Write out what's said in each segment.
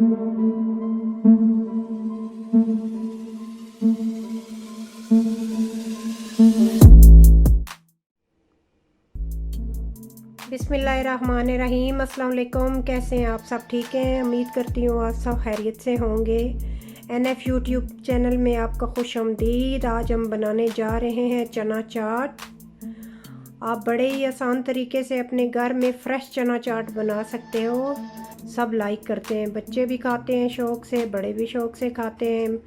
बिस्मिल्लाहिर्रहमानिर्रहीम। अस्सलाम वालेकुम। कैसे हैं आप सब? ठीक हैं, उम्मीद करती हूँ आप सब खैरियत से होंगे। NF यूट्यूब चैनल में आपका खुशामदीद। आज हम बनाने जा रहे हैं चना चाट। आप बड़े ही आसान तरीके से अपने घर में फ़्रेश चना चाट बना सकते हो। सब लाइक करते हैं, बच्चे भी खाते हैं शौक़ से, बड़े भी शौक़ से खाते हैं।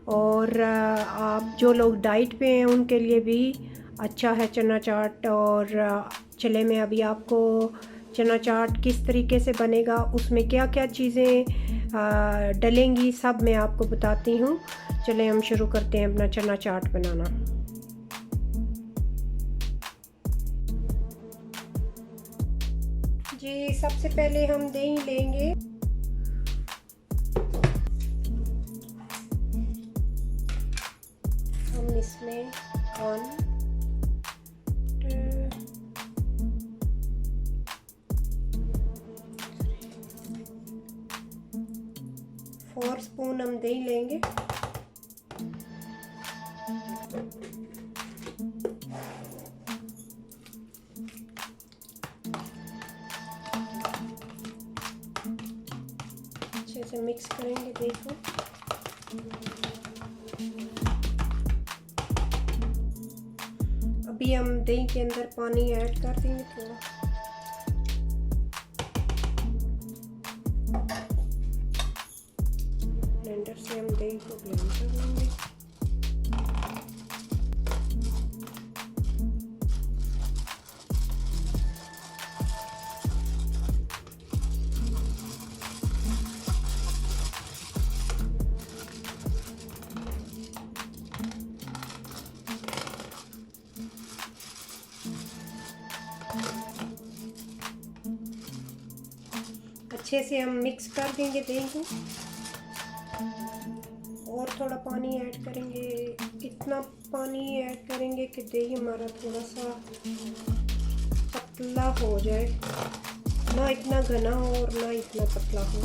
और आप जो लोग डाइट पे हैं उनके लिए भी अच्छा है चना चाट। और चले मैं अभी आपको चना चाट किस तरीके से बनेगा, उसमें क्या क्या चीज़ें डलेंगी, सब मैं आपको बताती हूँ। चलें हम शुरू करते हैं अपना चना चाट बनाना। जी, सबसे पहले हम दही लेंगे। हम इसमें 4 स्पून हम दही लेंगे। अच्छे से मिक्स करेंगे दही को। अभी हम दही के अंदर पानी ऐड कर देंगे थोड़ा। ब्लेंडर से हम दही को ब्लेंड कर लेंगे। अच्छे से हम मिक्स कर देंगे दही को। और थोड़ा पानी ऐड करेंगे। इतना पानी ऐड करेंगे कि दही हमारा थोड़ा सा पतला हो जाए, ना इतना घना हो और ना इतना पतला हो।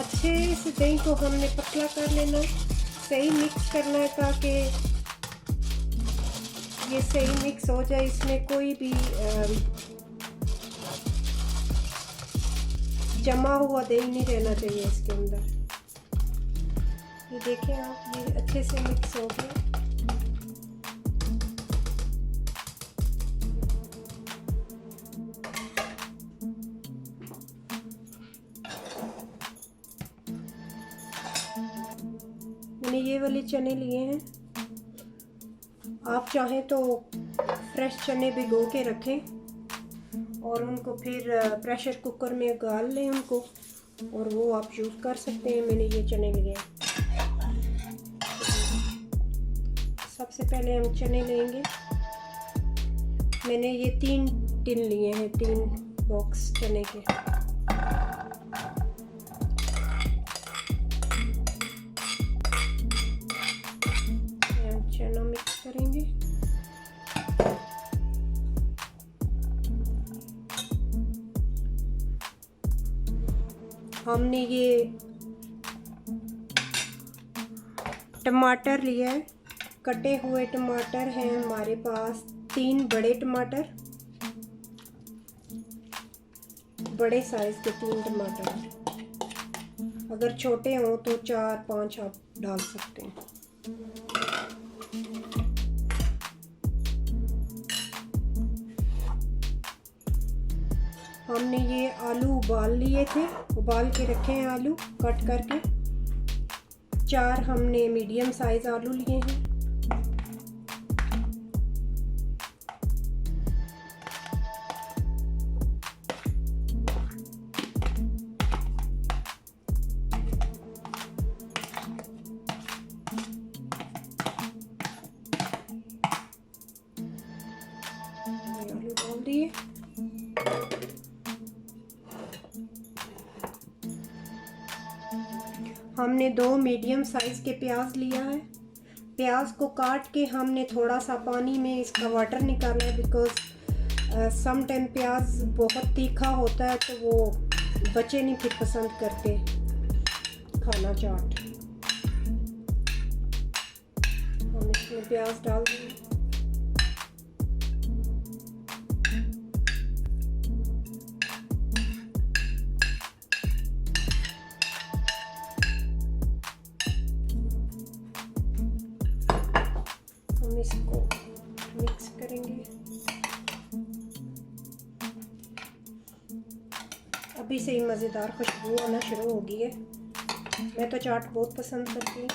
अच्छे से दही को हमने पतला कर लेना, सही मिक्स करना है ताकि ये सही मिक्स हो जाए। इसमें कोई भी जमा हुआ दही नहीं रहना चाहिए इसके अंदर। ये देखें आप, ये अच्छे से मिक्स हो गया। मैंने ये वाले चने लिए हैं। आप चाहें तो फ्रेश चने भिगो के रखें और उनको फिर प्रेशर कुकर में गाल लें उनको, और वो आप यूज़ कर सकते हैं। मैंने ये चने लिए हैं। सबसे पहले हम चने लेंगे। मैंने ये 3 टिन लिए हैं, 3 बॉक्स चने के। चना मिक्स करेंगे। हमने ये टमाटर लिया है, कटे हुए टमाटर हैं हमारे पास। 3 बड़े टमाटर, बड़े साइज के 3 टमाटर। अगर छोटे हों तो 4-5 आप डाल सकते हैं। हमने ये आलू उबाल लिए थे, उबाल के रखे हैं आलू कट करके। 4 हमने मीडियम साइज़ आलू लिए हैं। आलू डाल दिए। हमने 2 मीडियम साइज़ के प्याज लिया है। प्याज को काट के हमने थोड़ा सा पानी में इसका वाटर निकाला है, बिकॉज़ सम टाइम प्याज बहुत तीखा होता है तो वो बच्चे नहीं फिर पसंद करते खाना चाट। हम इसमें प्याज डाल देंगे। हम इसको मिक्स करेंगे। अभी से ही मज़ेदार खुशबू आना शुरू हो गई है। मैं तो चाट बहुत पसंद करती हूँ,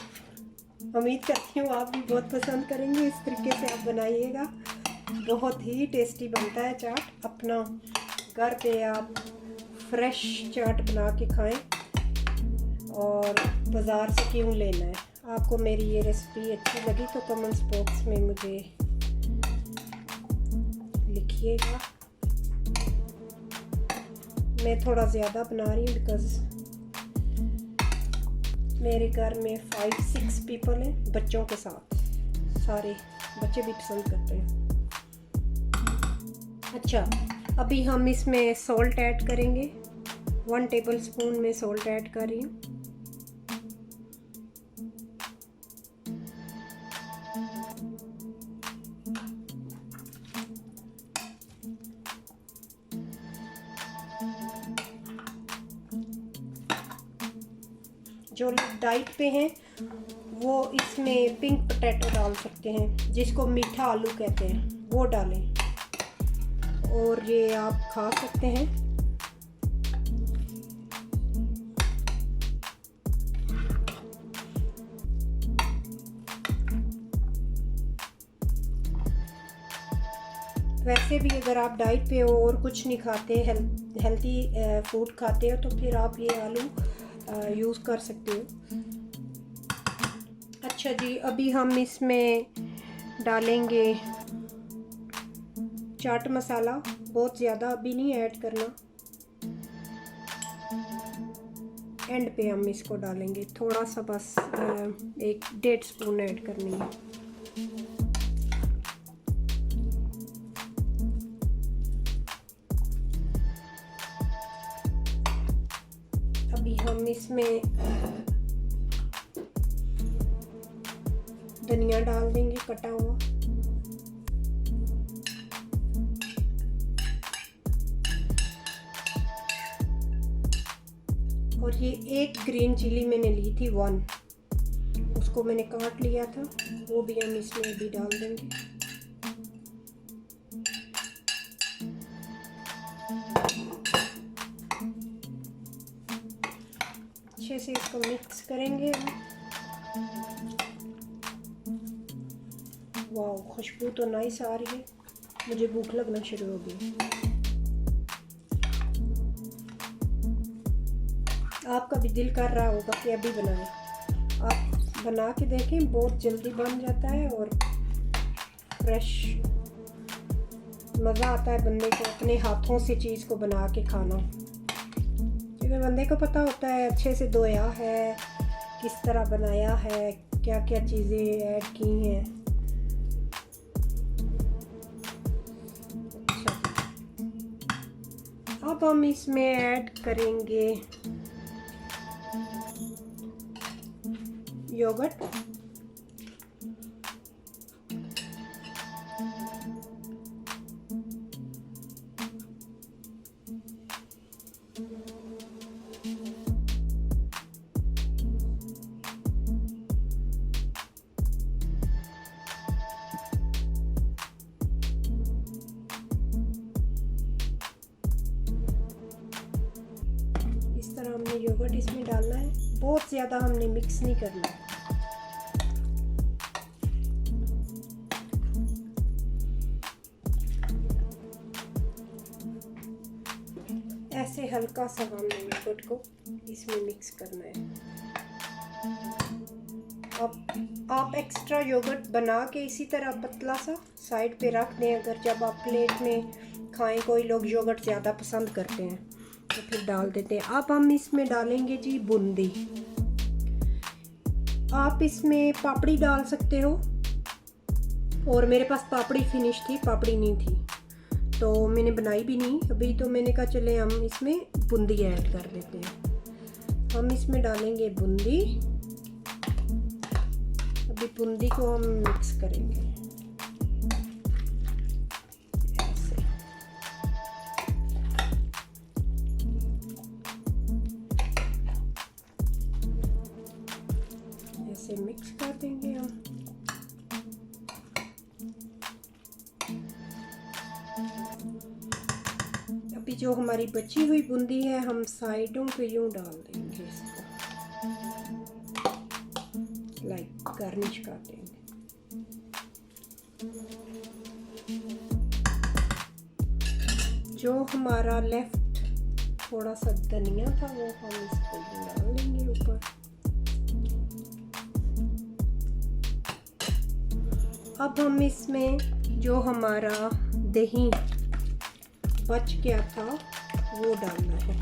उम्मीद करती हूँ आप भी बहुत पसंद करेंगे। इस तरीके से आप बनाइएगा, बहुत ही टेस्टी बनता है चाट। अपना घर पे आप फ्रेश चाट बना के खाएं, और बाज़ार से क्यों लेना है। आपको मेरी ये रेसिपी अच्छी लगी तो कमेंट्स बॉक्स में मुझे लिखिएगा। मैं थोड़ा ज़्यादा बना रही हूँ बिकॉज़ मेरे घर में 5-6 पीपल हैं, बच्चों के साथ। सारे बच्चे भी पसंद करते हैं। अच्छा, अभी हम इसमें सॉल्ट ऐड करेंगे। 1 टेबलस्पून में सॉल्ट ऐड कर रही हूँ। जो लोग डाइट पे हैं वो इसमें पिंक पोटैटो डाल सकते हैं, जिसको मीठा आलू कहते हैं, वो डालें और ये आप खा सकते हैं। वैसे भी अगर आप डाइट पे हो और कुछ नहीं खाते, हेल्थी फूड खाते हो, तो फिर आप ये आलू यूज़ कर सकते हो। अच्छा जी, अभी हम इसमें डालेंगे चाट मसाला। बहुत ज़्यादा अभी नहीं ऐड करना, एंड पे हम इसको डालेंगे थोड़ा सा, बस 1-1.5 स्पून ऐड करनी है। अभी हम इसमें धनिया डाल देंगे कटा हुआ, और ये 1 ग्रीन चिली मैंने ली थी 1, उसको मैंने काट लिया था, वो भी हम इसमें भी डाल देंगे। अच्छे से इसको मिक्स करेंगे। वाह, खुशबू तो नाइस आ रही है, मुझे भूख लगना शुरू हो गई। आपका भी दिल कर रहा होगा कि अभी बनाएं। आप बना के देखें, बहुत जल्दी बन जाता है और फ्रेश। मज़ा आता है बंदे को अपने हाथों से चीज़ को बना के खाना, क्योंकि बंदे को पता होता है अच्छे से धोया है, किस तरह बनाया है, क्या क्या चीज़ें ऐड की हैं। अच्छा, अब हम इसमें ऐड करेंगे योगर्ट। योगर्ट इसमें डालना है, बहुत ज़्यादा हमने मिक्स नहीं करना है। ऐसे हल्का सा हमने योगर्ट को इसमें मिक्स करना है। अब आप एक्स्ट्रा योगर्ट बना के इसी तरह पतला सा साइड पे रख दें। अगर जब आप प्लेट में खाएं, कोई लोग योगर्ट ज़्यादा पसंद करते हैं तो फिर डाल देते हैं। अब हम इसमें डालेंगे जी बूंदी। आप इसमें पापड़ी डाल सकते हो, और मेरे पास पापड़ी फिनिश थी, पापड़ी नहीं थी तो मैंने बनाई भी नहीं अभी। तो मैंने कहा चले हम इसमें बूंदी ऐड कर देते हैं। हम इसमें डालेंगे बूंदी। अभी बूंदी को हम मिक्स करेंगे ऐसे। ऐसे मिक्स कर देंगे हम। अभी जो हमारी बची हुई बूंदी है हम साइडों पे यूं डाल देंगे, इसको लाइक गार्निश कर देंगे। जो हमारा लेफ्ट थोड़ा सा धनिया था वो हम इसको डाल लेंगे ऊपर। अब हम इसमें जो हमारा दही बच गया था वो डालना है।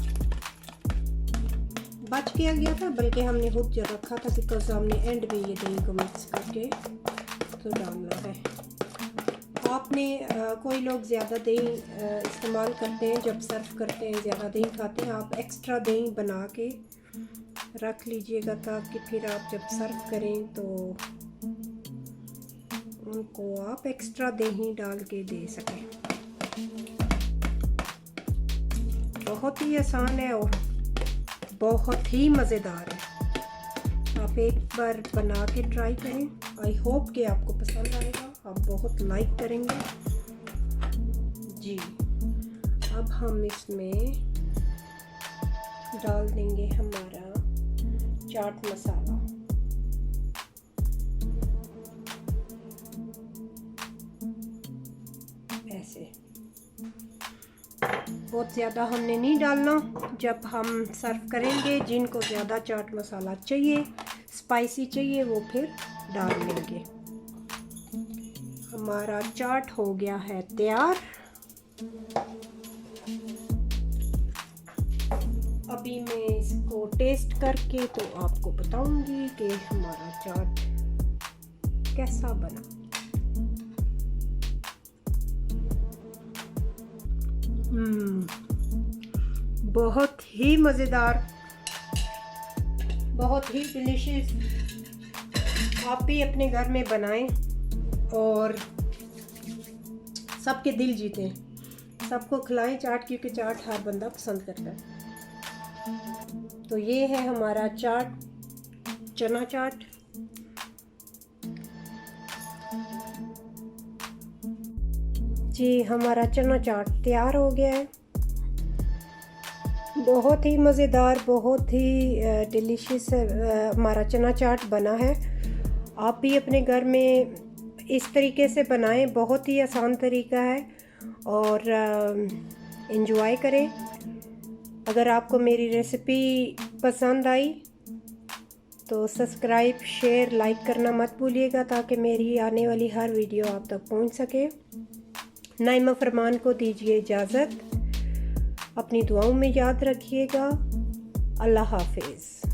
बच गया था बल्कि हमने खुद जो रखा था, बिकॉज हमने एंड में ये दही को मिक्स करके तो डालना है। आपने कोई लोग ज़्यादा दही इस्तेमाल करते हैं, जब सर्व करते हैं ज़्यादा दही खाते हैं। आप एक्स्ट्रा दही बना के रख लीजिएगा ताकि फिर आप जब सर्व करें तो उनको आप एक्स्ट्रा दही डाल के दे सकें। बहुत ही आसान है और बहुत ही मज़ेदार है। आप एक बार बना के ट्राई करें। आई होप कि आपको पसंद आएगा, आप बहुत लाइक करेंगे जी। अब हम इसमें डाल देंगे हमारा चाट मसाला। ऐसे बहुत ज़्यादा हमने नहीं डालना। जब हम सर्व करेंगे, जिनको ज़्यादा चाट मसाला चाहिए, स्पाइसी चाहिए, वो फिर डाल लेंगे। हमारा चाट हो गया है तैयार। अभी मैं इसको टेस्ट करके तो आपको बताऊंगी कि हमारा चाट कैसा बना। बहुत ही मज़ेदार, बहुत ही डिलीशियस। आप भी अपने घर में बनाएं और सबके दिल जीतें, सबको खिलाएं चाट, क्योंकि चाट हर बंदा पसंद करता है। तो ये है हमारा चाट, चना चाट। जी हमारा चना चाट तैयार हो गया है। बहुत ही मज़ेदार, बहुत ही डिलीशियस हमारा चना चाट बना है। आप भी अपने घर में इस तरीके से बनाएं, बहुत ही आसान तरीका है और एंजॉय करें। अगर आपको मेरी रेसिपी पसंद आई तो सब्सक्राइब, शेयर, लाइक करना मत भूलिएगा ताकि मेरी आने वाली हर वीडियो आप तक पहुंच सके। नाइमा फरमान को दीजिए इजाज़त। अपनी दुआओं में याद रखिएगा। अल्लाह हाफिज़।